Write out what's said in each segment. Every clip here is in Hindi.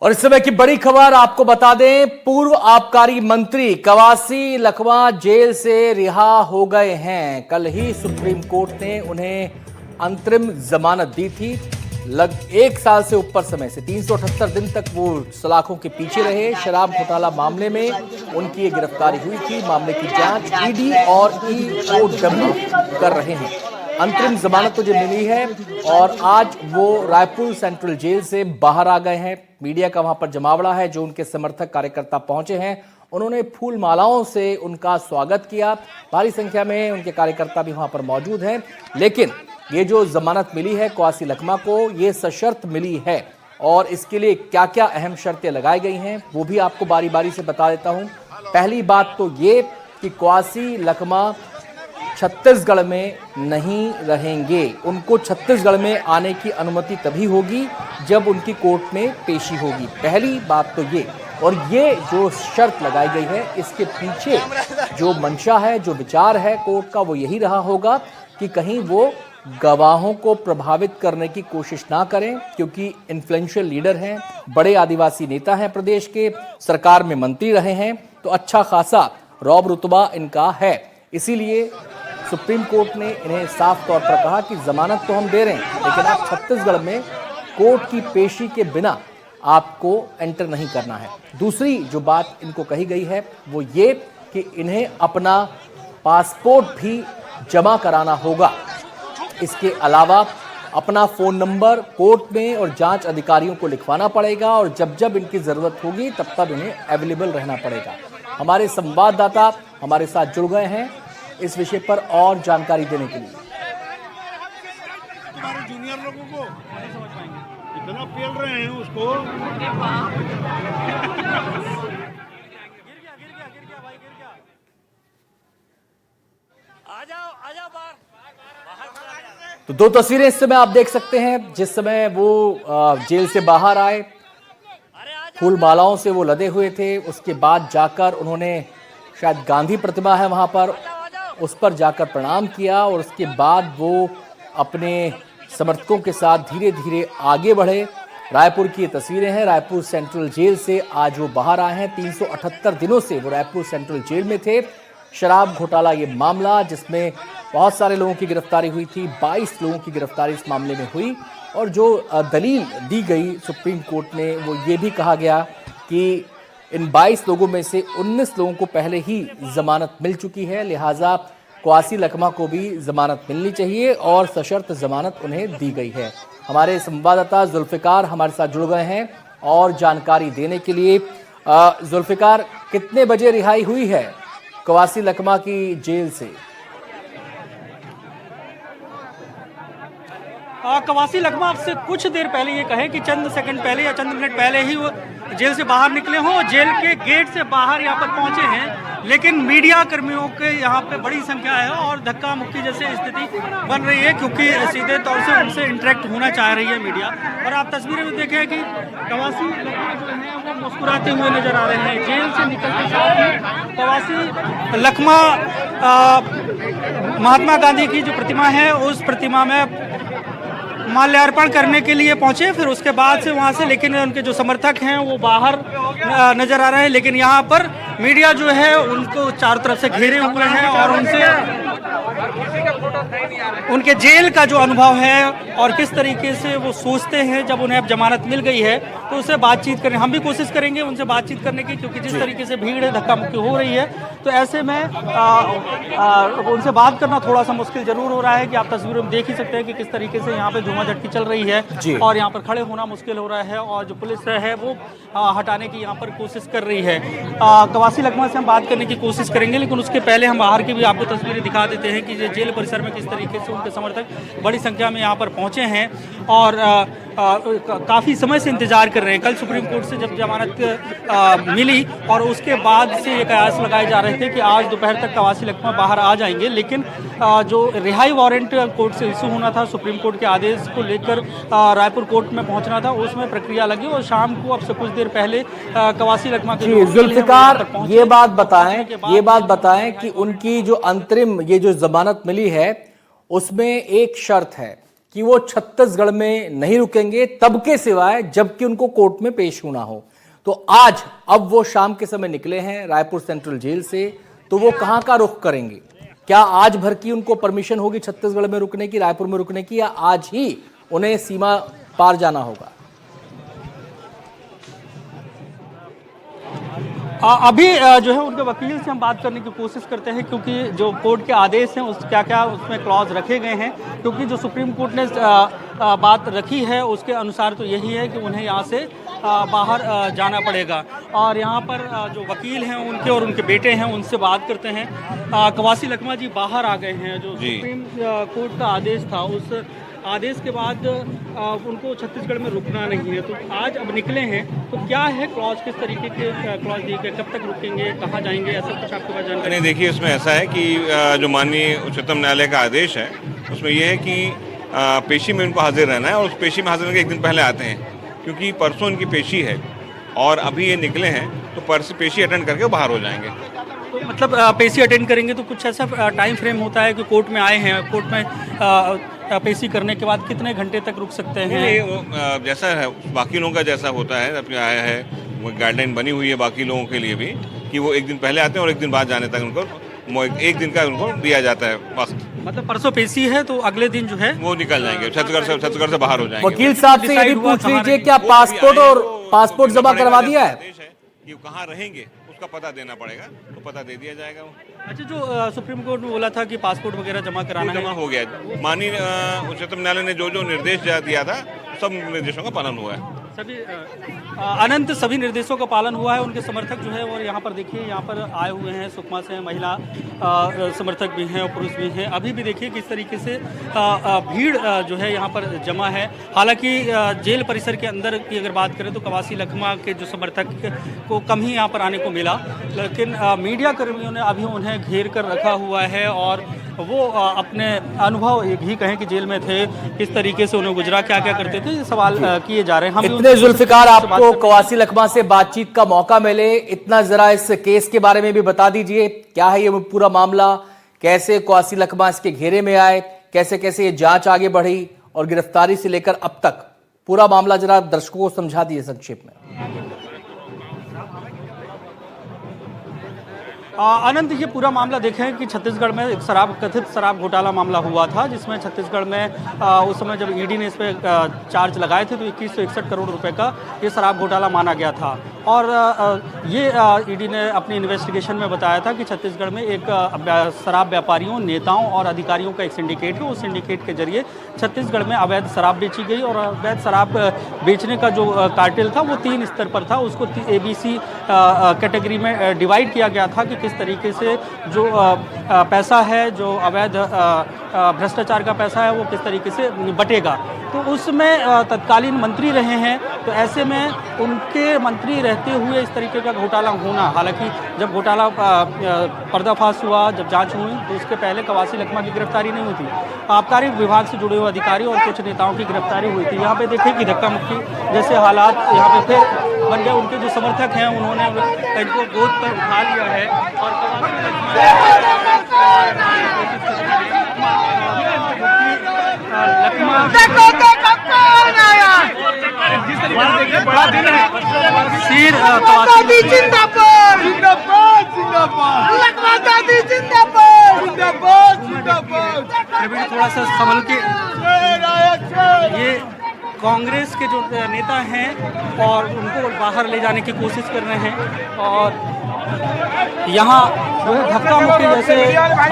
और इस समय की बड़ी खबर आपको बता दें, पूर्व आबकारी मंत्री कवासी लखमा जेल से रिहा हो गए हैं। कल ही सुप्रीम कोर्ट ने उन्हें अंतरिम जमानत दी थी। एक साल से ऊपर समय से 378 दिन तक वो सलाखों के पीछे रहे। शराब घोटाला मामले में उनकी ये गिरफ्तारी हुई थी। मामले की जांच ईडी और ईओडब्ल्यू कर रहे हैं। अंतरिम जमानत तो जो मिली है और आज वो रायपुर सेंट्रल जेल से बाहर आ गए हैं। मीडिया का वहां पर जमावड़ा है। जो उनके समर्थक कार्यकर्ता पहुंचे हैं, उन्होंने फूल मालाओं से उनका स्वागत किया। भारी संख्या में उनके कार्यकर्ता भी वहां पर मौजूद हैं। लेकिन ये जो जमानत मिली है कवासी लखमा को, ये सशर्त मिली है और इसके लिए क्या क्या अहम शर्तें लगाई गई हैं वो भी आपको बारी बारी से बता देता हूं। पहली बात तो ये कि कवासी लखमा छत्तीसगढ़ में नहीं रहेंगे। उनको छत्तीसगढ़ में आने की अनुमति तभी होगी जब उनकी कोर्ट में पेशी होगी। पहली बात तो ये, और ये जो शर्त लगाई गई है इसके पीछे जो मंशा है, जो विचार है कोर्ट का, वो यही रहा होगा कि कहीं वो गवाहों को प्रभावित करने की कोशिश ना करें, क्योंकि इन्फ्लुएंशियल लीडर हैं, बड़े आदिवासी नेता हैं प्रदेश के, सरकार में मंत्री रहे हैं, तो अच्छा खासा रौब रुतबा इनका है। इसीलिए सुप्रीम कोर्ट ने इन्हें साफ तौर पर कहा कि जमानत तो हम दे रहे हैं, लेकिन आप छत्तीसगढ़ में कोर्ट की पेशी के बिना आपको एंटर नहीं करना है। दूसरी जो बात इनको कही गई है वो ये कि इन्हें अपना पासपोर्ट भी जमा कराना होगा। इसके अलावा अपना फोन नंबर कोर्ट में और जांच अधिकारियों को लिखवाना पड़ेगा और जब जब इनकी जरूरत होगी तब तब इन्हें अवेलेबल रहना पड़ेगा। हमारे संवाददाता हमारे साथ जुड़ गए हैं इस विषय पर और जानकारी देने के लिए। हमारे जूनियर लोगों को नहीं समझ पाएंगे, इतना पेल रहे हैं उसको। गिर गया भाई, गिर गया। आ जाओ बाहर। तो दो तस्वीरें इस समय आप देख सकते हैं। जिस समय वो जेल से बाहर आए, फूल मालाओं से वो लदे हुए थे। उसके बाद जाकर उन्होंने, शायद गांधी प्रतिमा है वहां पर, उस पर जाकर प्रणाम किया और उसके बाद वो अपने समर्थकों के साथ धीरे धीरे आगे बढ़े। रायपुर की ये तस्वीरें हैं। रायपुर सेंट्रल जेल से आज वो बाहर आए हैं। 378 दिनों से वो रायपुर सेंट्रल जेल में थे। शराब घोटाला ये मामला, जिसमें बहुत सारे लोगों की गिरफ्तारी हुई थी, 22 लोगों की गिरफ्तारी इस मामले में हुई। और जो दलील दी गई सुप्रीम कोर्ट ने, वो ये भी कहा गया कि इन 22 लोगों में से 19 लोगों को पहले ही जमानत मिल चुकी है, लिहाजा कवासी लखमा को भी जमानत मिलनी चाहिए और सशर्त जमानत उन्हें दी गई है। हमारे संवाददाता जुल्फिकार हमारे साथ जुड़ गए हैं और जानकारी देने के लिए। जुल्फिकार, कितने बजे रिहाई हुई है कवासी लखमा की जेल से? कवासी लखमा से कुछ देर पहले, ये कहें कि चंद सेकंड पहले या चंद मिनट पहले ही वो जेल से बाहर निकले हों। जेल के गेट से बाहर यहाँ पर पहुँचे हैं, लेकिन मीडिया कर्मियों के यहाँ पे बड़ी संख्या है और धक्का मुक्की जैसे स्थिति बन रही है, क्योंकि सीधे तौर से उनसे इंटरेक्ट होना चाह रही है मीडिया। और आप तस्वीरें में देखें कि कवासी लखमा जो है वो मुस्कुराते हुए नजर आ रहे हैं। जेल से निकलते साथ ही कवासी लखमा महात्मा गांधी की जो प्रतिमा है उस प्रतिमा में माल्यार्पण करने के लिए पहुंचे। फिर उसके बाद से वहां से, लेकिन उनके जो समर्थक हैं वो बाहर नजर आ रहे हैं। लेकिन यहाँ पर मीडिया जो है उनको चारों तरफ से घेरे हुए हैं और उनसे उनके जेल का जो अनुभव है और किस तरीके से वो सोचते हैं जब उन्हें अब जमानत मिल गई है, तो उससे बातचीत करें। हम भी कोशिश करेंगे उनसे बातचीत करने की, क्योंकि जिस तरीके से भीड़ है, धक्का मुक्की हो रही है, तो ऐसे में उनसे बात करना थोड़ा सा मुश्किल जरूर हो रहा है। कि आप तस्वीरों में देख ही सकते हैं कि किस तरीके से यहाँ पे झूमाझटकी चल रही है और यहाँ पर खड़े होना मुश्किल हो रहा है और जो पुलिस है वो हटाने की यहाँ पर कोशिश कर रही है। कवासी लखमा से हम बात करने की कोशिश करेंगे, लेकिन उसके पहले हम बाहर की भी आपको तस्वीरें दिखा देते हैं कि जेल परिसर में किस तरीके से उनके समर्थक बड़ी संख्या में यहाँ पर पहुँचे हैं और काफ़ी समय से इंतजार कर रहे हैं। कल सुप्रीम कोर्ट से जब जमानत मिली और उसके बाद से ये कयास लगाए जा रहे थे कि आज दोपहर तक कवासी लखमा बाहर आ जाएंगे, लेकिन जो रिहाई वारंट कोर्ट से इशू होना था, सुप्रीम कोर्ट के आदेश को लेकर रायपुर कोर्ट में पहुंचना था, उसमें प्रक्रिया लगी और शाम को अब से कुछ देर पहले कवासी लखमा के जुल्फिकार ये बात बताएं कि उनकी जो अंतरिम ये जो जमानत मिली है उसमें एक शर्त है कि वो छत्तीसगढ़ में नहीं रुकेंगे तब के सिवाय जबकि उनको कोर्ट में पेश होना हो। तो आज अब वो शाम के समय निकले हैं रायपुर सेंट्रल जेल से, तो वो कहां का रुख करेंगे? क्या आज भर की उनको परमिशन होगी छत्तीसगढ़ में रुकने की, रायपुर में रुकने की, या आज ही उन्हें सीमा पार जाना होगा? अभी जो है उनके वकील से हम बात करने की कोशिश करते हैं, क्योंकि जो कोर्ट के आदेश हैं उस क्या उसमें क्लॉज रखे गए हैं, क्योंकि जो सुप्रीम कोर्ट ने बात रखी है उसके अनुसार तो यही है कि उन्हें यहाँ से बाहर जाना पड़ेगा। और यहाँ पर जो वकील हैं उनके और उनके बेटे हैं उनसे बात करते हैं। कवासी लखमा जी बाहर आ गए हैं। जो सुप्रीम कोर्ट का आदेश था उस आदेश के बाद उनको छत्तीसगढ़ में रुकना नहीं है, तो आज अब निकले हैं, तो क्या है क्लॉज, किस तरीके के क्लॉज दिए गए, कब तक रुकेंगे, कहाँ जाएंगे, ऐसा कुछ आपके पास जानकारी? नहीं, देखिए इसमें ऐसा है कि जो माननीय उच्चतम न्यायालय का आदेश है उसमें यह है कि पेशी में उनको हाजिर रहना है, और उस पेशी में हाजिर होकर एक दिन पहले आते हैं, क्योंकि परसों इनकी पेशी है और अभी ये निकले हैं, तो पेशी अटेंड करके वो बाहर हो जाएंगे। तो मतलब पेशी अटेंड करेंगे तो कुछ ऐसा टाइम फ्रेम होता है कि कोर्ट में आए हैं, कोर्ट में पेशी करने के बाद कितने घंटे तक रुक सकते हैं? नहीं, जैसा है बाकी लोगों का जैसा होता है, अपने आया है वो गाइडलाइन बनी हुई है बाकी लोगों के लिए भी, कि वो एक दिन पहले आते हैं और एक दिन बाद जाने तक उनको एक दिन का उनको दिया जाता है वक्त। मतलब परसों पेशी है तो अगले दिन जो है वो निकल जाएंगे, छत्तीसगढ़ से बाहर हो जाएंगे। वकील साहब से ये भी पूछ लीजिए, क्या पासपोर्ट जमा करवा दिया है? कि कहाँ रहेंगे उसका पता देना पड़ेगा, तो पता दे दिया जाएगा वो। अच्छा, जो सुप्रीम कोर्ट ने बोला था कि पासपोर्ट वगैरह जमा कराना जमा हो गया। माननीय उच्चतम न्यायालय ने जो निर्देश दिया था सब निर्देशों का पालन हुआ है। सभी अनंत सभी निर्देशों का पालन हुआ है। उनके समर्थक जो है और यहाँ पर देखिए यहाँ पर आए हुए हैं, सुकमा से महिला समर्थक भी हैं और पुरुष भी हैं। अभी भी देखिए किस तरीके से भीड़ जो है यहाँ पर जमा है। हालांकि जेल परिसर के अंदर की अगर बात करें तो कवासी लखमा के जो समर्थक को कम ही यहाँ पर आने को मिला, लेकिन मीडिया कर्मियों ने अभी उन्हें घेर कर रखा हुआ है और वो अपने अनुभव ही कहें कि जेल में थे, किस तरीके से उन्हें गुजरा, क्या क्या करते थे, ये सवाल किए जा रहे हैं। हम इतने जुल्फिकार आपको कवासी लखमा से बातचीत का मौका मिले, इतना जरा इस केस के बारे में भी बता दीजिए, क्या है ये पूरा मामला, कैसे कवासी लखमा इसके घेरे में आए, कैसे कैसे ये जांच आगे बढ़ी और गिरफ्तारी से लेकर अब तक पूरा मामला जरा दर्शकों को समझा दिए संक्षेप में। अनंत, ये पूरा मामला देखें कि छत्तीसगढ़ में एक कथित शराब घोटाला मामला हुआ था, जिसमें छत्तीसगढ़ में उस समय जब ईडी ने इस पर चार्ज लगाए थे तो 2161 करोड़ रुपए का ये शराब घोटाला माना गया था। और ये ईडी ने अपनी इन्वेस्टिगेशन में बताया था कि छत्तीसगढ़ में एक शराब व्यापारियों, नेताओं और अधिकारियों का एक सिंडिकेट है। उस सिंडिकेट के जरिए छत्तीसगढ़ में अवैध शराब बेची गई और अवैध शराब बेचने का जो कार्टेल था वो 3 स्तर पर था। उसको ABC कैटेगरी में डिवाइड किया गया था कि किस तरीके से जो पैसा है, जो अवैध भ्रष्टाचार का पैसा है, वो किस तरीके से बटेगा। तो उसमें तत्कालीन मंत्री रहे हैं, तो ऐसे में उनके मंत्री रहते हुए इस तरीके का घोटाला होना, हालांकि जब घोटाला पर्दाफाश हुआ, जब जांच हुई तो उसके पहले कवासी लखमा की गिरफ्तारी नहीं हुई थी। आबकारी विभाग से जुड़े हुए अधिकारी और कुछ नेताओं की गिरफ्तारी हुई थी। यहाँ पे देखिए कि धक्का मुक्की जैसे हालात यहाँ पे फिर बन गए। उनके जो समर्थक हैं उन्होंने इनको गोद पर उठा लिया है और थोड़ा सा संभल के, ये कांग्रेस के जो नेता हैं और उनको बाहर ले जाने की कोशिश कर रहे हैं और यहाँ जो है धक्का मुक्की जैसे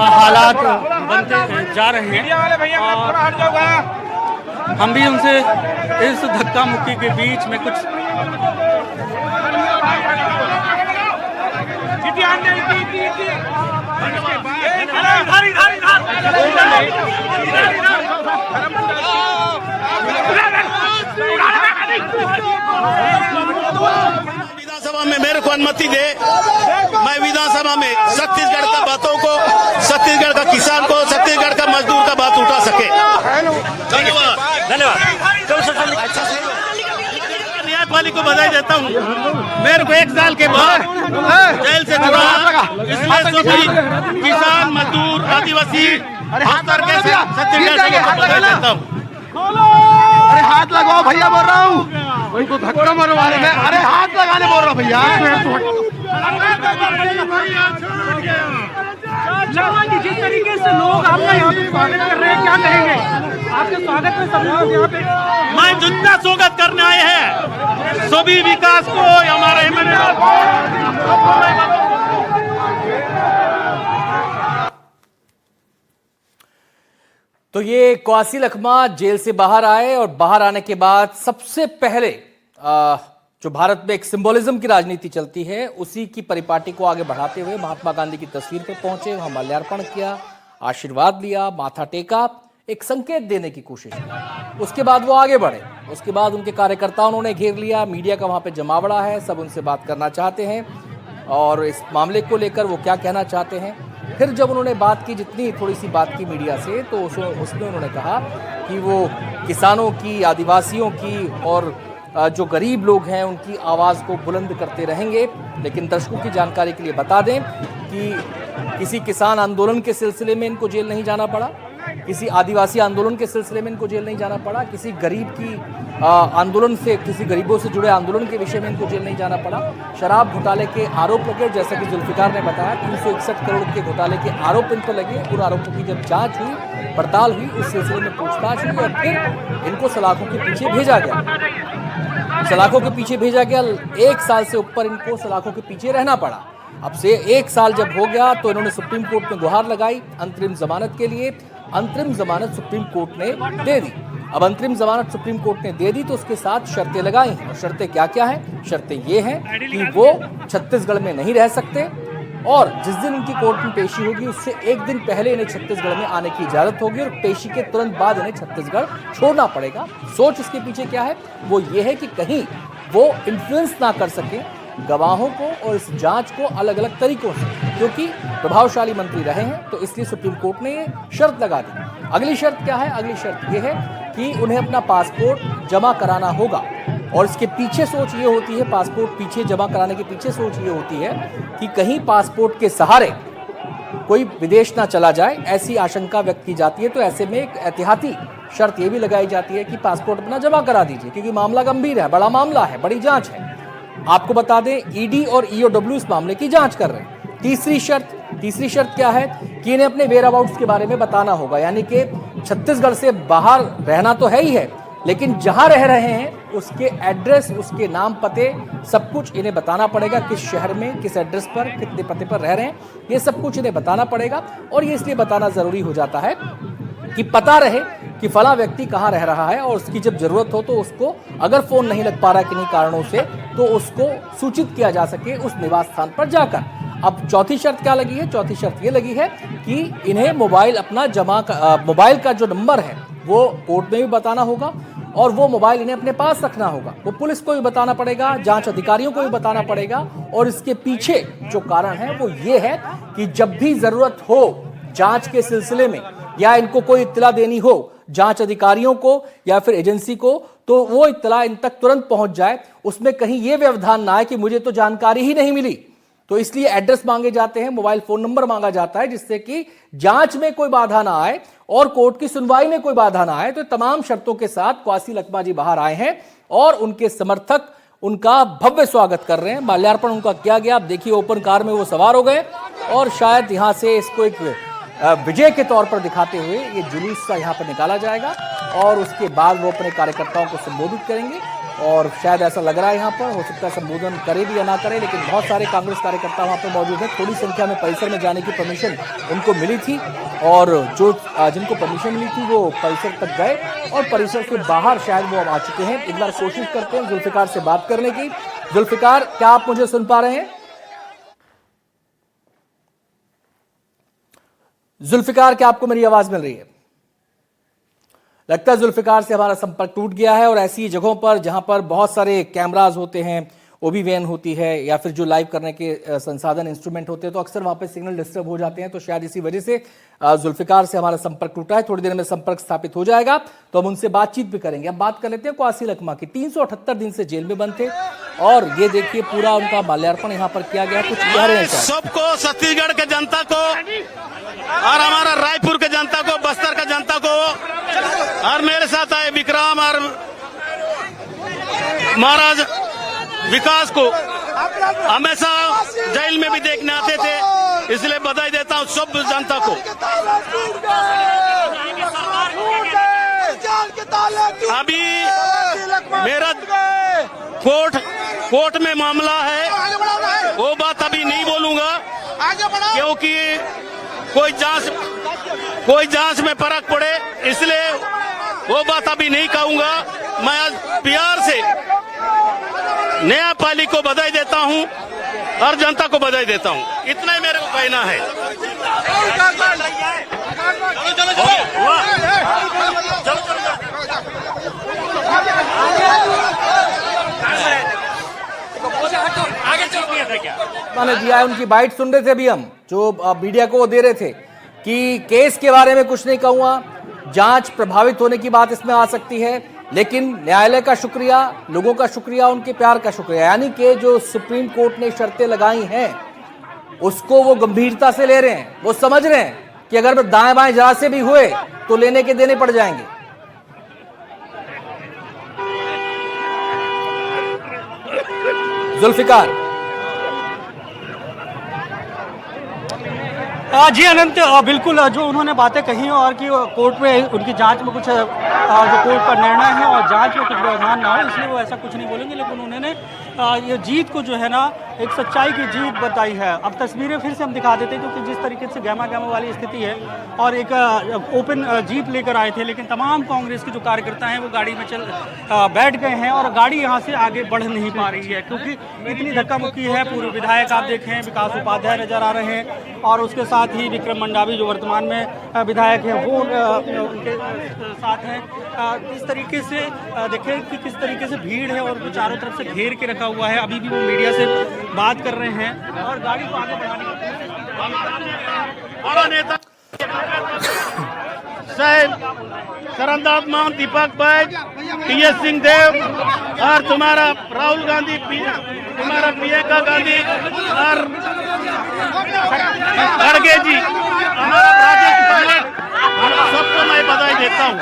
हालात बनते जा रहे हैं। और हम भी उनसे इस धक्का मुक्की के बीच में कुछ विधानसभा में मेरे को अनुमति दे, मैं विधानसभा में छत्तीसगढ़ का बातों को, छत्तीसगढ़ का किसान को, छत्तीसगढ़ का मजदूर का बात उठा सके। धन्यवाद। न्यायपालिका को बधाई देता हूँ। मेरे को 1 साल के बाद जेल से छुड़ा, इसलिए सभी किसान, मजदूर, आदिवासी छत्तीसगढ़ से बधाई देता हूँ। अरे हाथ लगाओ भैया, बोल रहा हूँ उनको धक्का मरवाने में, अरे हाथ लगाने बोल रहा हूँ भैया। लखवान जी, जिस तरीके से लोग आपका यहाँ पे स्वागत कर रहे हैं, क्या कहेंगे? आपके स्वागत में सब लोग यहाँ पे मैं जितना स्वागत करने आए हैं सभी विकास को हमारे तो ये क्वासी लखमा जेल से बाहर आए और बाहर आने के बाद सबसे पहले जो भारत में एक सिंबोलिज्म की राजनीति चलती है उसी की परिपाटी को आगे बढ़ाते हुए महात्मा गांधी की तस्वीर पर पहुंचे, वहां माल्यार्पण किया, आशीर्वाद लिया, माथा टेका, एक संकेत देने की कोशिश की। उसके बाद वो आगे बढ़े। उसके बाद उनके कार्यकर्ताओं उन्होंने घेर लिया, मीडिया का वहां पे जमावड़ा है, सब उनसे बात करना चाहते हैं और इस मामले को लेकर वो क्या कहना चाहते हैं। फिर जब उन्होंने बात की, जितनी थोड़ी सी बात की मीडिया से, तो उसमें उन्होंने कहा कि वो किसानों की, आदिवासियों की और जो गरीब लोग हैं उनकी आवाज़ को बुलंद करते रहेंगे। लेकिन दर्शकों की जानकारी के लिए बता दें कि किसी किसान आंदोलन के सिलसिले में इनको जेल नहीं जाना पड़ा, किसी आदिवासी आंदोलन के सिलसिले में इनको जेल नहीं जाना पड़ा, किसी गरीब की आंदोलन से, किसी गरीबों से जुड़े आंदोलन के विषय में इनको जेल नहीं जाना पड़ा। शराब घोटाले के आरोप लगे, जैसा कि जुल्फिकार ने बताया, 361 करोड़ के घोटाले के आरोप इन पर लगे। उन आरोपों की जब जांच हुई, पड़ताल हुई, उस सिलसिले में पूछताछ हुई और फिर इनको सलाखों के पीछे भेजा गया। सलाखों के पीछे भेजा गया, 1 साल से ऊपर इनको सलाखों के पीछे रहना पड़ा। अब से 1 साल जब हो गया तो इन्होंने सुप्रीम कोर्ट में गुहार लगाई अंतरिम जमानत के लिए। अंतरिम जमानत सुप्रीम कोर्ट ने दे दी। अब अंतरिम जमानत सुप्रीम कोर्ट ने दे दी तो उसके साथ शर्तें लगाई हैं। और शर्तें क्या क्या हैं? शर्तें ये हैं कि वो छत्तीसगढ़ में नहीं रह सकते और जिस दिन इनकी कोर्ट में पेशी होगी उससे 1 दिन पहले इन्हें छत्तीसगढ़ में आने की इजाजत होगी और पेशी के तुरंत बाद इन्हें छत्तीसगढ़ छोड़ना पड़ेगा। सोच इसके पीछे क्या है? वो ये है कि कहीं वो इन्फ्लुएंस ना कर सके गवाहों को और इस जांच को अलग अलग तरीकों से, क्योंकि प्रभावशाली मंत्री रहे हैं, तो इसलिए सुप्रीम कोर्ट ने ये शर्त लगा दी। अगली शर्त क्या है? अगली शर्त ये है कि उन्हें अपना पासपोर्ट जमा कराना होगा और इसके पीछे सोच ये होती है, पासपोर्ट पीछे जमा कराने के पीछे सोच ये होती है कि कहीं पासपोर्ट के सहारे कोई विदेश ना चला जाए, ऐसी आशंका व्यक्त की जाती है। तो ऐसे में एक एहतियाती शर्त ये भी लगाई जाती है कि पासपोर्ट अपना जमा करा दीजिए, क्योंकि मामला गंभीर है, बड़ा मामला है, बड़ी जांच है। आपको बता दें ईडी और ईओडब्ल्यू इस मामले की जांच कर रहे हैं। तीसरी शर्त क्या है कि इन्हें अपने वेयर अबाउट्स के बारे में बताना होगा, यानी कि छत्तीसगढ़ से बाहर रहना तो है ही है, लेकिन जहां रह रहे हैं उसके एड्रेस, उसके नाम, पते, सब कुछ इन्हें बताना पड़ेगा। किस शहर में, किस एड्रेस पर, कितने पते पर रह रहे हैं, ये सब कुछ इन्हें बताना पड़ेगा। और ये इसलिए बताना जरूरी हो जाता है कि पता रहे कि फला व्यक्ति कहाँ रह रहा है और उसकी जब जरूरत हो तो उसको, अगर फोन नहीं लग पा रहा किन्हीं कारणों से, तो उसको सूचित किया जा सके उस निवास स्थान पर जाकर। अब चौथी शर्त क्या लगी है? चौथी शर्त ये लगी है कि इन्हें मोबाइल अपना मोबाइल का जो नंबर है वो कोर्ट में भी बताना होगा और वो मोबाइल इन्हें अपने पास रखना होगा। वो पुलिस को भी बताना पड़ेगा, जांच अधिकारियों को भी बताना पड़ेगा। और इसके पीछे जो कारण है वो ये है कि जब भी जरूरत हो जांच के सिलसिले में या इनको कोई इत्तला देनी हो जांच अधिकारियों को या फिर एजेंसी को, तो वो इत्तला इन तक तुरंत पहुंच जाए। उसमें कहीं ये व्यवधान ना आए कि मुझे तो जानकारी ही नहीं मिली। तो इसलिए एड्रेस मांगे जाते हैं, मोबाइल फोन नंबर मांगा जाता है, जिससे कि जांच में कोई बाधा ना आए और कोर्ट की सुनवाई में कोई बाधा ना आए। तो तमाम शर्तों के साथ क्वासी लखमा जी बाहर आए हैं और उनके समर्थक उनका भव्य स्वागत कर रहे हैं। माल्यार्पण उनका किया गया। आप देखिए ओपन कार में वो सवार हो गए और शायद यहां से इसको एक विजय के तौर पर दिखाते हुए ये जुलूस सा यहाँ पर निकाला जाएगा और उसके बाद वो अपने कार्यकर्ताओं को संबोधित करेंगे। और शायद ऐसा लग रहा है यहाँ पर, हो सकता है संबोधन करे भी या ना करे, लेकिन बहुत सारे कांग्रेस कार्यकर्ता वहाँ पर मौजूद हैं। थोड़ी संख्या में परिसर में जाने की परमिशन उनको मिली थी और जो जिनको परमिशन मिली थी वो परिसर तक गए और परिसर के बाहर शायद वो अब आ चुके हैं। एक बार कोशिश करते हैं जुल्फिकार से बात करने की। जुल्फिकार, क्या आप मुझे सुन पा रहे हैं? जुल्फिकार, क्या आपको मेरी आवाज मिल रही है? लगता है जुल्फिकार से हमारा संपर्क टूट गया है। और ऐसी जगहों पर जहां पर बहुत सारे कैमराज होते हैं, ओबी वैन होती है या फिर जो लाइव करने के संसाधन इंस्ट्रूमेंट होते हैं, तो अक्सर वहां पे सिग्नल डिस्टर्ब हो जाते हैं। तो शायद इसी वजह से जुल्फिकार से हमारा संपर्क टूटा है। थोड़ी देर में संपर्क स्थापित हो जाएगा तो हम उनसे बातचीत भी करेंगे। अब बात कर लेते हैं क्वासी लखमा की। 378 दिन से जेल में बंद थे। और ये देखिए पूरा उनका माल्यार्पण यहाँ पर किया गया। कुछ कह रहे हैं शायद। सबको, छत्तीसगढ़ के जनता को और हमारा रायपुर के जनता को, बस्तर का जनता को और मेरे साथ आए विक्रम और महाराज विकास को हमेशा जेल में भी देखने आते थे, इसलिए बधाई देता हूँ सब जनता को। अभी मेरा कोर्ट में मामला है, वो बात अभी नहीं बोलूंगा क्योंकि कोई जांच में फर्क पड़े, इसलिए वो बात अभी नहीं कहूंगा। मैं आज प्यार से न्यायपालिका को बधाई देता हूं और जनता को बधाई देता हूं, इतना ही मेरे को कहना है। मैंने दिया है, उनकी बाइट सुन रहे थे अभी हम, जो मीडिया को वो दे रहे थे कि केस के बारे में कुछ नहीं कहूंगा, जांच प्रभावित होने की बात इसमें आ सकती है, लेकिन न्यायालय का शुक्रिया, लोगों का शुक्रिया, उनके प्यार का शुक्रिया। यानी कि जो सुप्रीम कोर्ट ने शर्तें लगाई हैं उसको वो गंभीरता से ले रहे हैं। वो समझ रहे हैं कि अगर दाएं बाएं जरा से भी हुए तो लेने के देने पड़ जाएंगे। जुल्फिकार। जी अनंत, बिल्कुल जो उन्होंने बातें कही और कि कोर्ट में उनकी जांच में कुछ जो कोर्ट का निर्णय है और जांच में कुछ व्यवधान ना हो, इसलिए वो ऐसा कुछ नहीं बोलेंगे, लेकिन उन्होंने ये जीत को जो है ना एक सच्चाई की जीत बताई है। अब तस्वीरें फिर से हम दिखा देते हैं क्योंकि जिस तरीके से गहमा गहमा वाली स्थिति है और एक ओपन जीप लेकर आए थे, लेकिन तमाम कांग्रेस के जो कार्यकर्ता हैं वो गाड़ी में बैठ गए हैं और गाड़ी यहाँ से आगे बढ़ नहीं पा रही है क्योंकि इतनी धक्का मुक्की है। पूर्व विधायक आप देखें विकास उपाध्याय नजर आ रहे हैं और उसके साथ ही विक्रम मंडावी जो वर्तमान में विधायक हैं वो उनके साथ हैं। इस तरीके से देखें कि किस तरीके से भीड़ है और वो चारों तरफ से घेर के रखा हुआ है। अभी भी वो मीडिया से बात कर रहे हैं और गाड़ी को आगे बढ़ाने बड़ा नेता शरणदास मान, दीपक बैज, टी.एस. सिंह देव और तुम्हारा राहुल गांधी, तुम्हारा प्रियंका गांधी और खड़गे जी, हमारा राजेश पायलट, सबको मैं बधाई देता हूँ।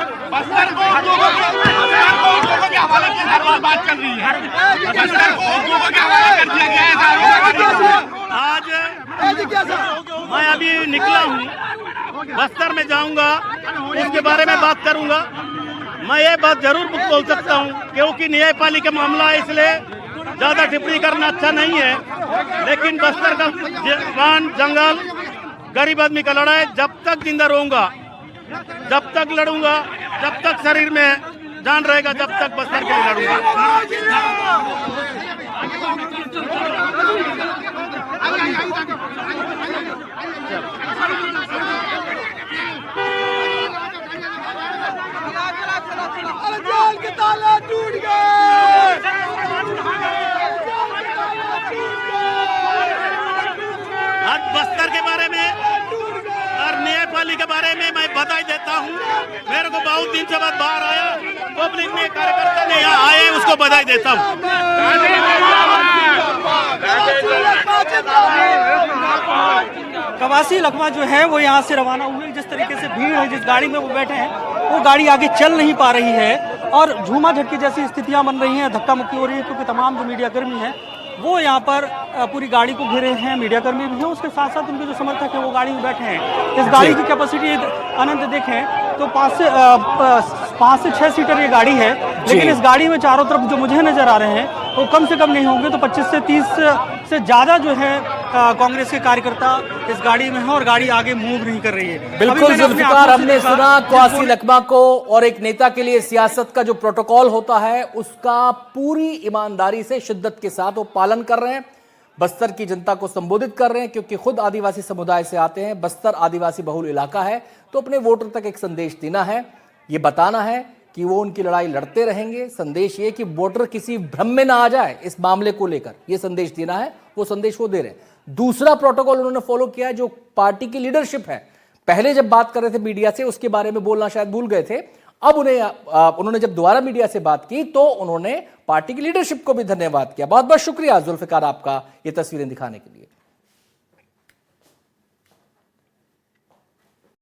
आज मैं अभी निकला हूँ, बस्तर में जाऊंगा, उसके बारे में बात करूंगा। मैं ये बात जरूर बोल सकता हूँ क्योंकि न्यायपालिका मामला है, इसलिए ज्यादा टिप्पणी करना अच्छा नहीं है, लेकिन बस्तर का प्राण, जंगल, गरीब आदमी का लड़ाई जब तक जिंदा रहूंगा, जब तक लड़ूंगा, जब तक शरीर में जान रहेगा, जब तक बस्तर के लिए लड़ूंगा। जेल के ताले टूट गए। आज बस्तर के बारे में और न्यायपालिका के बारे में मैं बधाई देता हूँ। मेरे को बहुत दिन से बाद बाहर आया, पब्लिक में कार्यकर्ता ने यहाँ आए, उसको बधाई देता हूँ। कवासी लखमा जो है वो यहाँ से रवाना हुए। जिस तरीके से भीड़ है, जिस गाड़ी में वो बैठे हैं वो गाड़ी आगे चल नहीं पा रही है और झूमा झटकी जैसी स्थितियां बन रही हैं, धक्का मुक्की हो रही है क्योंकि तमाम जो मीडियाकर्मी हैं वो यहाँ पर पूरी गाड़ी को घेरे हैं। मीडियाकर्मी भी हैं, उसके साथ साथ उनके जो समर्थक हैं वो गाड़ी में बैठे हैं। इस गाड़ी की कैपेसिटी अनंत देखें तो 5 से 6 सीटर ये गाड़ी है, लेकिन इस गाड़ी में चारों तरफ जो मुझे नजर आ रहे हैं वो कम से कम नहीं होंगे तो 25 से 30 से ज्यादा जो है कांग्रेस के कार्यकर्ता इस गाड़ी में है और गाड़ी आगे मूव नहीं कर रही है। बिल्कुल जुल्फिकार, हमने सुना कवासी लखमा को, और एक नेता के लिए सियासत का जो प्रोटोकॉल होता है उसका पूरी ईमानदारी से, शिद्दत के साथ वो पालन कर रहे हैं। बस्तर की जनता को संबोधित कर रहे हैं क्योंकि खुद आदिवासी समुदाय से आते हैं। बस्तर आदिवासी बहुल इलाका है, तो अपने वोटर तक एक संदेश देना है, ये बताना है कि वो उनकी लड़ाई लड़ते रहेंगे। संदेश ये कि वोटर किसी भ्रम में ना आ जाए इस मामले को लेकर, ये संदेश देना है, वो संदेश वो दे रहे हैं। दूसरा प्रोटोकॉल उन्होंने फॉलो किया है जो पार्टी की लीडरशिप है। पहले जब बात कर रहे थे मीडिया से, उसके बारे में बोलना शायद भूल गए थे। अब उन्होंने जब दोबारा मीडिया से बात की तो उन्होंने पार्टी की लीडरशिप को भी धन्यवाद किया। बहुत बहुत शुक्रिया जुल्फिकार आपका ये तस्वीरें दिखाने के लिए।